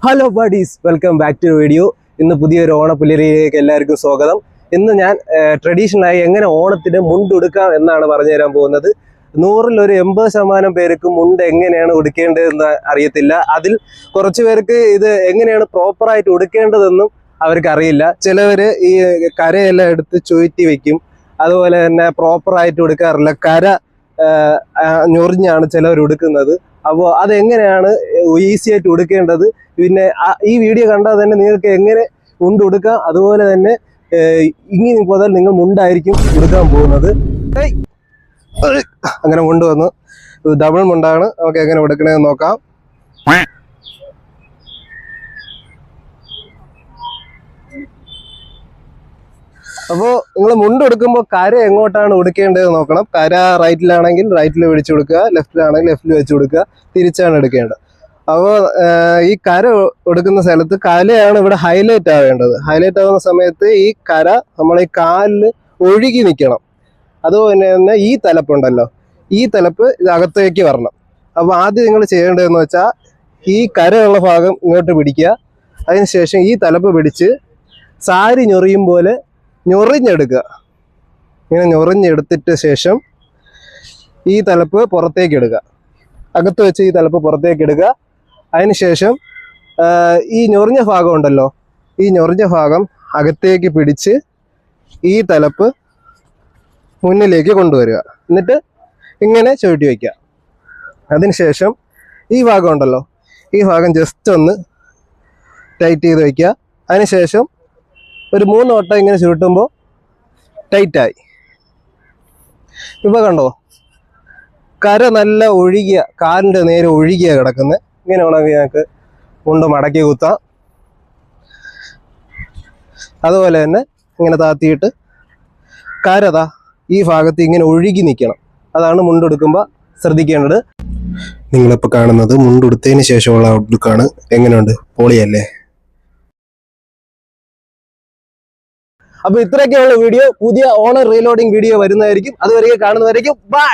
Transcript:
Hello buddies, welcome back to video. ഇന്ന് പുതിയൊരു ഓണപ്പുലരിയിലേക്ക് എല്ലാവർക്കും സ്വാഗതം. ഇന്ന് ഞാൻ ട്രഡീഷണലായി എങ്ങനെ ഓണത്തിന് മുണ്ടുടുക്കാം എന്നാണ് പറഞ്ഞു തരാൻ പോകുന്നത്. 100-ൽ ഒരു 80% പേർക്ക് മുണ്ട് എങ്ങനെയാണ് ഉടുക്കേണ്ടതെന്ന് അറിയത്തില്ല. അതിൽ കുറച്ച് പേർക്ക് ഇത് എങ്ങനെയാണ് പ്രോപ്പറായിട്ട് ഉടുക്കേണ്ടതെന്നും അവർക്ക് അറിയില്ല. ചിലവർ ഈ കരയെല്ലാം എടുത്ത് ചുറ്റി വെക്കും. അതുപോലെ തന്നെ പ്രോപ്പറായിട്ട് ഉടുക്കാറില്ല. കര ഞൊറിഞ്ഞാണ് ചിലവർ ഉടുക്കുന്നത്. അപ്പോൾ അതെങ്ങനെയാണ് ഈസി ആയിട്ട് ഉടുക്കേണ്ടത്, പിന്നെ ഈ വീഡിയോ കണ്ടാൽ തന്നെ നിങ്ങൾക്ക് എങ്ങനെ മുണ്ട് ഉടുക്കാം. അതുപോലെ തന്നെ ഇനി മുതൽ നിങ്ങൾ മുണ്ടായിരിക്കും ഉടുക്കാൻ പോകുന്നത്. അങ്ങനെ കൊണ്ടുവന്നു, ഇത് ഡബിൾ മുണ്ടാണ്. നമുക്ക് എങ്ങനെ ഉടുക്കണമെന്ന് നോക്കാം. അപ്പോൾ നിങ്ങൾ മുണ്ട് ഉടുക്കുമ്പോൾ കര എങ്ങോട്ടാണ് ഉടുക്കേണ്ടത് നോക്കണം. കര റൈറ്റിലാണെങ്കിൽ റൈറ്റിൽ പിടിച്ചു കൊടുക്കുക, ലെഫ്റ്റിലാണെങ്കിൽ ലെഫ്റ്റിൽ വെച്ച് കൊടുക്കുക. തിരിച്ചാണ് എടുക്കേണ്ടത്. അപ്പോൾ ഈ കര കൊടുക്കുന്ന സ്ഥലത്ത് കലയാണ് ഇവിടെ ഹൈലൈറ്റ് ആവേണ്ടത്. ഹൈലൈറ്റ് ആവുന്ന സമയത്ത് ഈ കര നമ്മളെ കാലിൽ ഒഴുകി നിൽക്കണം. അതുപോലെ തന്നെ ഈ തലപ്പുണ്ടല്ലോ, ഈ തലപ്പ് ഇത് അകത്തേക്ക് വരണം. അപ്പോൾ ആദ്യം നിങ്ങൾ ചെയ്യേണ്ടതെന്ന് വെച്ചാൽ ഈ കരയുള്ള ഭാഗം ഇങ്ങോട്ട് പിടിക്കുക. അതിനുശേഷം ഈ തലപ്പ് പിടിച്ച് സാരി ഞൊറിയും പോലെ ഞൊറിഞ്ഞെടുക്കുക. ഇങ്ങനെ ഞൊറിഞ്ഞെടുത്തിട്ട് ശേഷം ഈ തലപ്പ് പുറത്തേക്ക് എടുക്കുക. അകത്ത് വെച്ച് ഈ തലപ്പ് പുറത്തേക്ക് എടുക്കുക. അതിനുശേഷം ഈ ഞൊറിഞ്ഞ ഭാഗം ഉണ്ടല്ലോ, ഈ ഞൊറിഞ്ഞ ഭാഗം അകത്തേക്ക് പിടിച്ച് ഈ തലപ്പ് മുന്നിലേക്ക് കൊണ്ടുവരിക. എന്നിട്ട് ഇങ്ങനെ ചവിട്ടി വയ്ക്കുക. അതിനുശേഷം ഈ ഭാഗം ഉണ്ടല്ലോ, ഈ ഭാഗം ജസ്റ്റ് ഒന്ന് ടൈറ്റ് ചെയ്ത് വയ്ക്കുക. അതിനുശേഷം ഒരു 3 വട്ടം ഇങ്ങനെ ചുരുട്ടുമ്പോൾ ടൈറ്റായി. ഇപ്പോൾ കണ്ടോ, കര നല്ല ഒഴുകിയ, കാലിൻ്റെ നേരെ ഒഴുകിയ കിടക്കുന്നത്. ഇങ്ങനെ വേണമെങ്കിൽ ഞങ്ങൾക്ക് മുണ്ട് മടക്കി കുത്താം. അതുപോലെ തന്നെ ഇങ്ങനെ താത്തിയിട്ട് കരതാ ഈ ഭാഗത്ത് ഇങ്ങനെ ഒഴുകി നിൽക്കണം. അതാണ് മുണ്ടെടുക്കുമ്പോൾ ശ്രദ്ധിക്കേണ്ടത്. നിങ്ങളിപ്പോൾ കാണുന്നത് മുണ്ടെടുത്തതിന് ശേഷമുള്ള ഔട്ട്ലുക്കാണ്. എങ്ങനെയുണ്ട്? പൊളിയല്ലേ? അപ്പോൾ ഇത്രയൊക്കെയുള്ള വീഡിയോ. പുതിയ ഓണർ റീലോഡിംഗ് വീഡിയോ വരുന്നതായിരിക്കും. അതുവരെ കാണുന്നതായിരിക്കും. ബൈ.